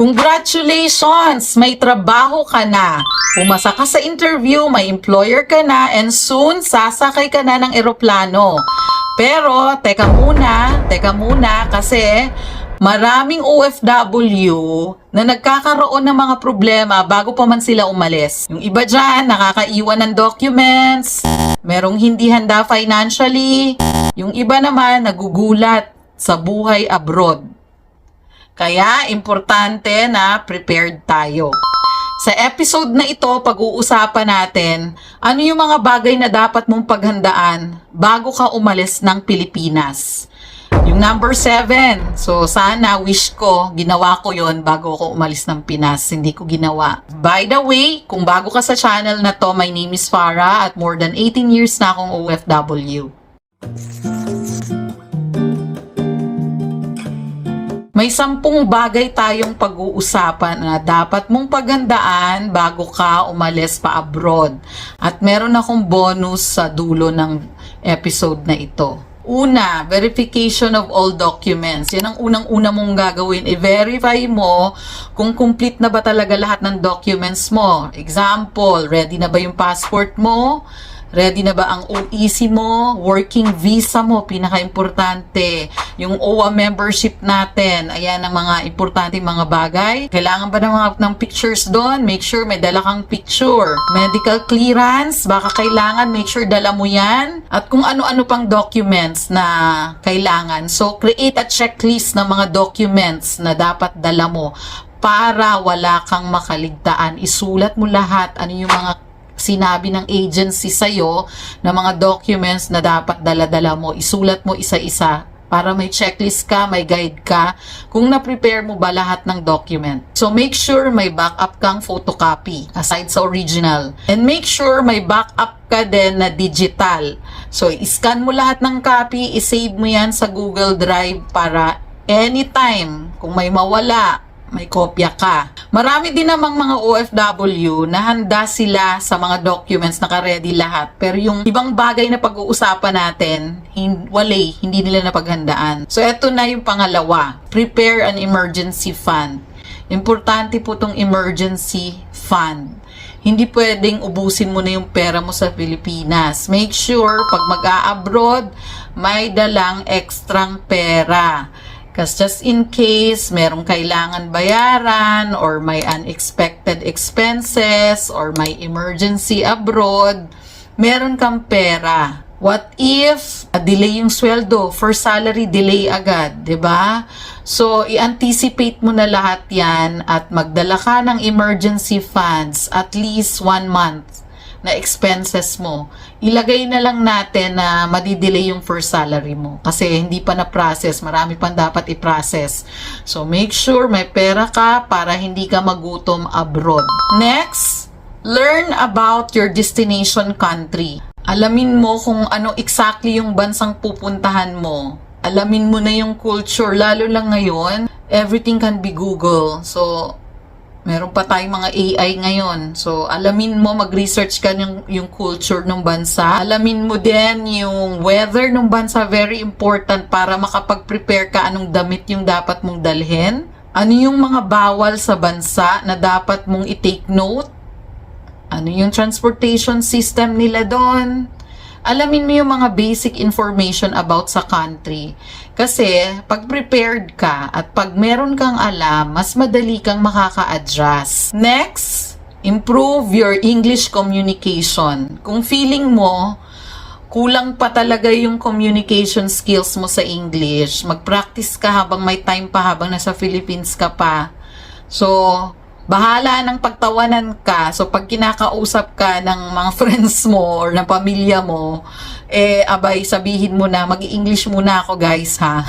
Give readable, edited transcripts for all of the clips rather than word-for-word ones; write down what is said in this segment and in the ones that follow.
Congratulations! May trabaho ka na. Pumasa ka sa interview, may employer ka na, and soon sasakay ka na ng eroplano. Pero, teka muna kasi maraming OFW na nagkakaroon ng mga problema bago pa man sila umalis. Yung iba dyan, nakakaiwan ng documents, merong hindi handa financially, yung iba naman nagugulat sa buhay abroad. Kaya, importante na prepared tayo. Sa episode na ito, pag-uusapan natin ano yung mga bagay na dapat mong paghandaan bago ka umalis ng Pilipinas. Yung number 7. So, sana, wish ko, ginawa ko yon bago ako umalis ng Pinas. Hindi ko ginawa. By the way, kung bago ka sa channel na to, my name is Farah at more than 18 years na akong OFW. May 10 bagay tayong pag-uusapan na dapat mong paghandaan bago ka umalis pa abroad. At meron akong bonus sa dulo ng episode na ito. Una, verification of all documents. Yan ang unang-una mong gagawin. I-verify mo kung complete na ba talaga lahat ng documents mo. Example, ready na ba yung passport mo? Ready na ba ang OEC mo? Working visa mo, pinaka-importante. Yung OWA membership natin, ayan ang mga importante mga bagay. Kailangan ba ng pictures doon? Make sure may dala kang picture. Medical clearance, baka kailangan, make sure dala mo yan. At kung ano-ano pang documents na kailangan. So, create a checklist ng mga documents na dapat dala mo para wala kang makaligtaan. Isulat mo lahat, ano yung mga sinabi ng agency sa'yo na mga documents na dapat dala-dala mo. Isulat mo isa-isa para may checklist ka, may guide ka kung na-prepare mo ba lahat ng document. So make sure may backup kang photocopy aside sa original. And make sure may backup ka din na digital. So iscan mo lahat ng copy, isave mo yan sa Google Drive para anytime kung may mawala, may kopya ka. Marami din namang mga OFW na handa sila sa mga documents, naka-ready lahat. Pero yung ibang bagay na pag-uusapan natin, hindi nila napaghandaan. So, eto na yung pangalawa. Prepare an emergency fund. Importante po tong emergency fund. Hindi pwedeng ubusin mo na yung pera mo sa Pilipinas. Make sure, pag mag-a-abroad, may dalang ekstrang pera. Kasi just in case merong kailangan bayaran or may unexpected expenses or may emergency abroad, meron kang pera. What if delay yung sweldo? First salary, delay agad, 'di ba? So, i-anticipate mo na lahat 'yan at magdala ka ng emergency funds at least 1 month na expenses mo. Ilagay na lang natin na madidelay yung first salary mo kasi hindi pa na-process, marami pang dapat i-process. So make sure may pera ka para hindi ka magutom abroad. Next, learn about your destination country. Alamin mo kung ano exactly yung bansang pupuntahan mo. Alamin mo na yung culture, lalo lang ngayon, everything can be Google. So meron pa tayong mga AI ngayon. So, alamin mo, mag-research ka yung culture ng bansa. Alamin mo din yung weather ng bansa, very important para makapag-prepare ka anong damit yung dapat mong dalhin. Ano yung mga bawal sa bansa na dapat mong i-take note? Ano yung transportation system nila doon? Alamin mo yung mga basic information about sa country. Kasi, pag prepared ka at pag meron kang alam, mas madali kang makaka-adjust. Next, improve your English communication. Kung feeling mo, kulang pa talaga yung communication skills mo sa English, mag-practice ka habang may time pa, habang nasa Philippines ka pa. So, bahala ng pagtawanan ka. So, pag kinakausap ka ng mga friends mo or ng pamilya mo, abay, sabihin mo na, mag-i-English muna ako, guys, ha?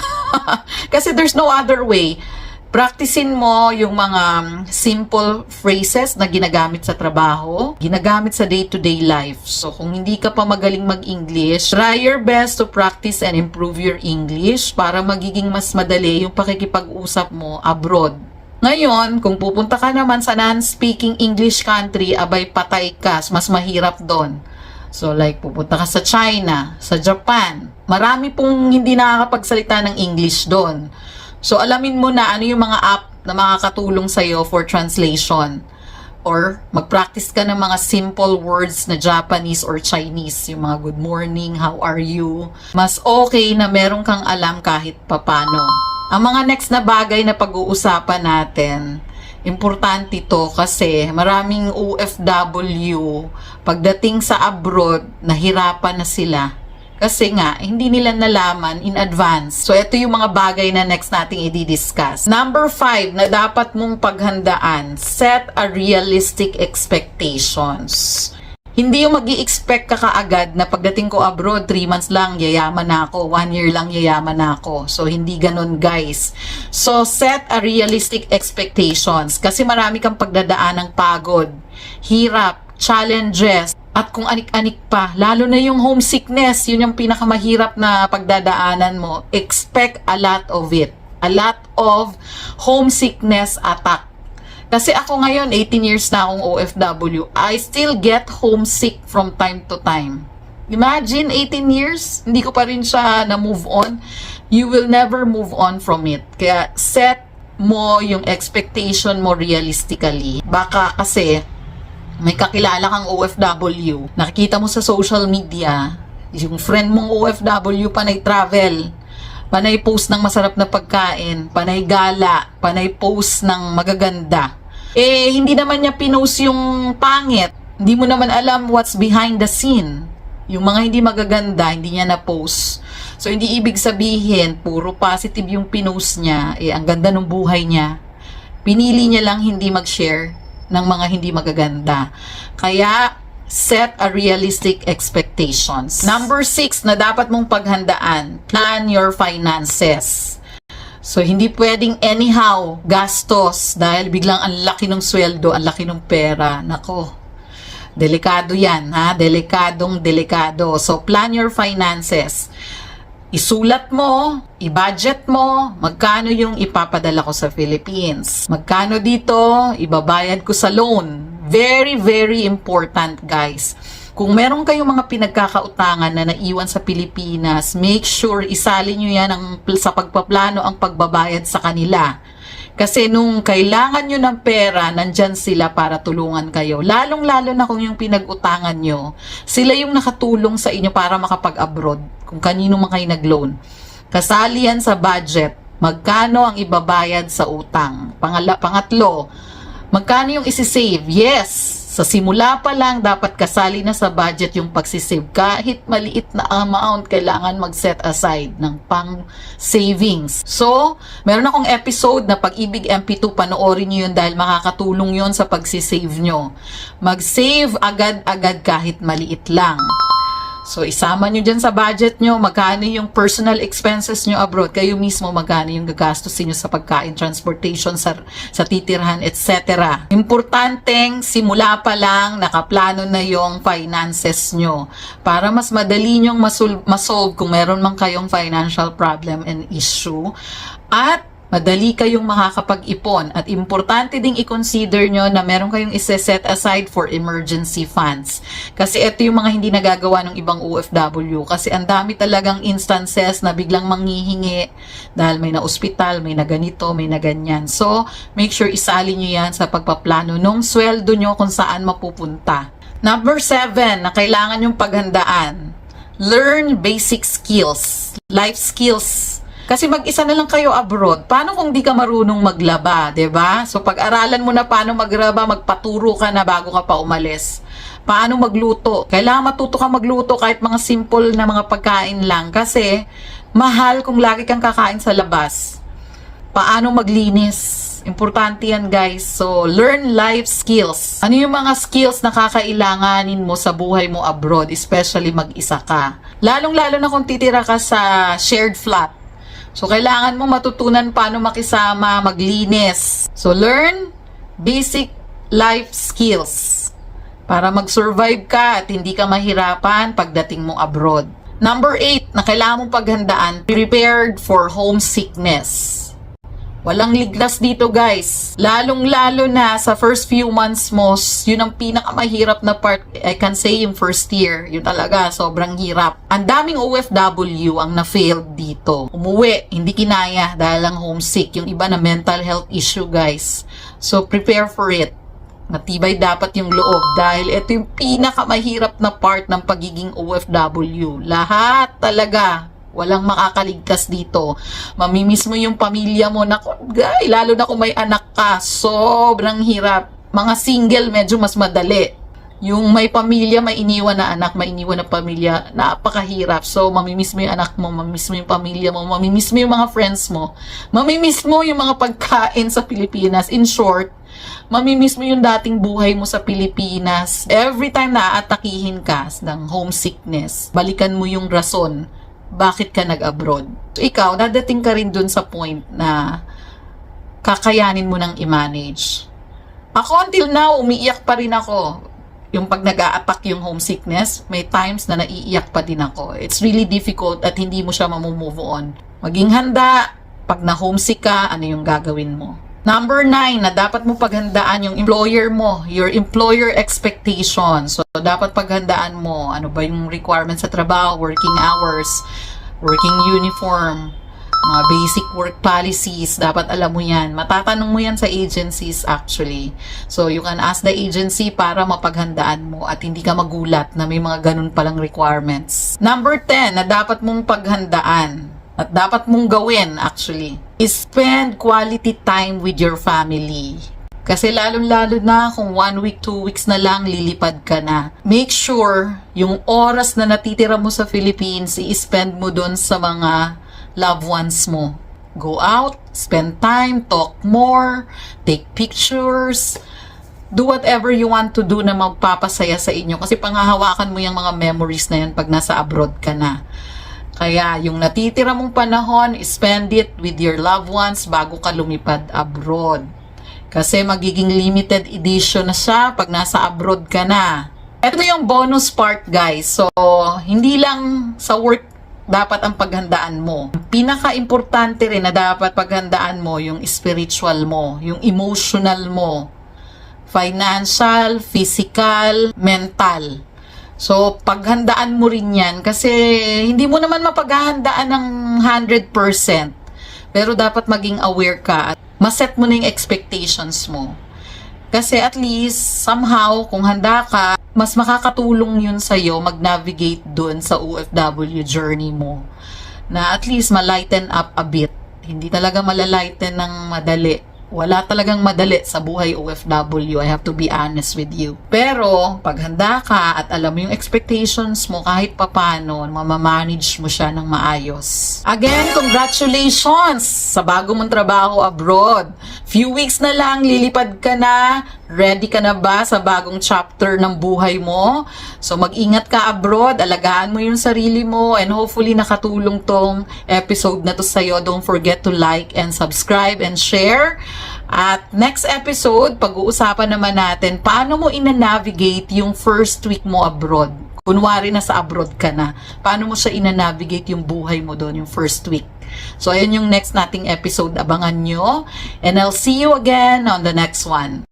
Kasi there's no other way. Practicein mo yung mga simple phrases na ginagamit sa trabaho, ginagamit sa day-to-day life. So, kung hindi ka pa magaling mag-English, try your best to practice and improve your English para magiging mas madali yung pakikipag-usap mo abroad. Ngayon, kung pupunta ka naman sa non-speaking English country, abay patay ka, mas mahirap doon. So like pupunta ka sa China, sa Japan, marami pong hindi nakakapagsalita ng English doon. So alamin mo na ano yung mga app na makakatulong sa'yo for translation. Or mag-practice ka ng mga simple words na Japanese or Chinese. Yung mga good morning, how are you? Mas okay na meron kang alam kahit papano. Ang mga next na bagay na pag-uusapan natin, importante to kasi maraming OFW pagdating sa abroad, nahirapan na sila. Kasi nga, hindi nila nalaman in advance. So, ito yung mga bagay na next nating i-discuss. Number 5 na dapat mong paghandaan, set a realistic expectations. Hindi yung mag-i-expect ka kaagad na pagdating ko abroad, 3 months lang, yayaman na ako. 1 year lang, yayaman na ako. So, hindi ganun, guys. So, set a realistic expectations. Kasi marami kang pagdadaan ng pagod, hirap, challenges, at kung anik-anik pa, lalo na yung homesickness, yun yung pinakamahirap na pagdadaanan mo. Expect a lot of it. A lot of homesickness attack. Kasi ako ngayon, 18 years na akong OFW, I still get homesick from time to time. Imagine, 18 years, hindi ko pa rin siya na-move on. You will never move on from it. Kaya set mo yung expectation mo realistically. Baka kasi, may kakilala kang OFW, nakikita mo sa social media, yung friend mong OFW panay travel, panay post ng masarap na pagkain, panay gala, panay post ng magaganda. Eh, hindi naman niya pinost yung pangit. Hindi mo naman alam what's behind the scene. Yung mga hindi magaganda, hindi niya na-post. So, hindi ibig sabihin, puro positive yung pinost niya, eh, ang ganda ng buhay niya. Pinili niya lang hindi mag-share ng mga hindi magaganda. Kaya, set a realistic expectations. Number 6 na dapat mong paghandaan, plan your finances. So, hindi pwedeng anyhow gastos dahil biglang ang laki ng sweldo, ang laki ng pera. Nako, delikado yan, ha? Delikado. So, plan your finances. Isulat mo, i-budget mo, magkano yung ipapadala ko sa Philippines. Magkano dito, ibabayad ko sa loan. Very, very important, guys. Kung meron kayong mga pinagkakautangan na naiwan sa Pilipinas, make sure isali nyo yan sa pagpaplano ang pagbabayad sa kanila. Kasi nung kailangan nyo ng pera, nandyan sila para tulungan kayo. Lalong-lalo na kung yung pinag-utangan nyo, sila yung nakatulong sa inyo para makapag-abroad. Kung kanino man kayo nag-loan. Kasali yan sa budget. Magkano ang ibabayad sa utang? Pangatlo, magkano yung isi-save? Yes! Sa simula pa lang, dapat kasali na sa budget yung pagsisave. Kahit maliit na amount, kailangan mag-set aside ng pang-savings. So, meron akong episode na Pag-ibig MP2, panoorin nyo yun dahil makakatulong yun sa pagsisave nyo. Mag-save agad-agad kahit maliit lang. So, isama nyo dyan sa budget nyo, magkano yung personal expenses nyo abroad, kayo mismo magkano yung gagastusin nyo sa pagkain, transportation, sa titirhan, etc. Importanteng, simula pa lang, nakaplano na yung finances nyo para mas madali nyong masolve kung meron man kayong financial problem and issue. At madali kayong makakapag-ipon at importante ding i-consider nyo na meron kayong isa-set aside for emergency funds. Kasi ito yung mga hindi nagagawa ng ibang OFW kasi ang dami talagang instances na biglang manghihingi dahil may na-ospital, may na ganito, may na ganyan. So, make sure isali nyo yan sa pagpaplano nung sweldo nyo kung saan mapupunta. Number 7 na kailangan nyong paghandaan, learn basic skills, life skills. Kasi mag-isa na lang kayo abroad. Paano kung di ka marunong maglaba, 'di ba? So pag-aralan mo na paano maglaba, magpaturo ka na bago ka pa umalis. Paano magluto? Kailangan matuto ka magluto kahit mga simple na mga pagkain lang kasi mahal kung lagi kang kakain sa labas. Paano maglinis? Importante yan, guys. So, learn life skills. Ano yung mga skills na kakailanganin mo sa buhay mo abroad, especially mag-isa ka? Lalong-lalo na kung titira ka sa shared flat. So, kailangan mo matutunan paano makisama, maglinis. So, learn basic life skills para mag-survive ka at hindi ka mahirapan pagdating mo abroad. Number 8 na kailangan mong paghandaan, prepared for homesickness. Walang ligtas dito guys. Lalong-lalo na sa first few months mo, yun ang pinakamahirap na part. I can say yung first year. Yun talaga, sobrang hirap. Ang daming OFW ang na-failed dito. Umuwi, hindi kinaya dahil lang homesick. Yung iba na mental health issue guys. So prepare for it. Matibay dapat yung loob dahil ito yung pinakamahirap na part ng pagiging OFW. Lahat talaga. Walang makakaligtas dito. Mamimiss mo yung pamilya mo. Naku, lalo na kung may anak ka. Sobrang hirap. Mga single, medyo mas madali. Yung may pamilya, may iniwan na anak, may iniwan na pamilya, napakahirap. So, mamimiss mo yung anak mo, mamimiss mo yung pamilya mo, mamimiss mo yung mga friends mo, mamimiss mo yung mga pagkain sa Pilipinas. In short, mamimiss mo yung dating buhay mo sa Pilipinas. Every time na aatakihin ka ng homesickness, balikan mo yung rason bakit ka nag-abroad. So, ikaw, dadating ka rin dun sa point na kakayanin mo nang i-manage. Ako, until now, umiiyak pa rin ako. Yung pag nag-a-attack yung homesickness, may times na naiiyak pa din ako. It's really difficult at hindi mo siya mamumove on. Maging handa, pag na-homesick ka, ano yung gagawin mo? Number 9, na dapat mo paghandaan yung employer mo, your employer expectations. So, dapat paghandaan mo, ano ba yung requirements sa trabaho, working hours, working uniform, mga basic work policies, dapat alam mo yan. Matatanong mo yan sa agencies actually. So, you can ask the agency para mapaghandaan mo at hindi ka magulat na may mga ganun palang requirements. Number 10, na dapat mong paghandaan at dapat mong gawin actually is spend quality time with your family. Kasi lalong-lalo na kung 1 week, 2 weeks na lang lilipad ka na. Make sure yung oras na natitira mo sa Philippines, i-spend mo dun sa mga loved ones mo. Go out, spend time, talk more, take pictures, do whatever you want to do na magpapasaya sa inyo. Kasi panghahawakan mo yung mga memories na yan pag nasa abroad ka na. Kaya yung natitira mong panahon, spend it with your loved ones bago ka lumipad abroad. Kasi magiging limited edition na siya pag nasa abroad ka na. Ito na yung bonus part guys. So, hindi lang sa work dapat ang paghandaan mo. Pinaka-importante rin na dapat paghandaan mo yung spiritual mo, yung emotional mo, financial, physical, mental. So, paghandaan mo rin yan kasi hindi mo naman mapaghahandaan ng 100%. Pero dapat maging aware ka at maset mo na yung expectations mo. Kasi at least, somehow, kung handa ka, mas makakatulong yun sa'yo mag-navigate dun sa OFW journey mo. Na at least ma-lighten up a bit. Hindi talaga malalighten ng madali. Wala talagang madali sa buhay OFW. I have to be honest with you. Pero, pag handa ka at alam mo yung expectations mo kahit papano, mamamanage mo siya ng maayos. Again, congratulations sa bago mong trabaho abroad. Few weeks na lang, lilipad ka na. Ready ka na ba sa bagong chapter ng buhay mo? So, mag-ingat ka abroad. Alagaan mo yung sarili mo. And hopefully, nakatulong tong episode na to sa'yo. Don't forget to like and subscribe and share. At next episode, pag-uusapan naman natin paano mo ina-navigate yung first week mo abroad. Kunwari na sa abroad ka na. Paano mo siya ina-navigate yung buhay mo doon, yung first week. So, ayun yung next nating episode. Abangan nyo. And I'll see you again on the next one.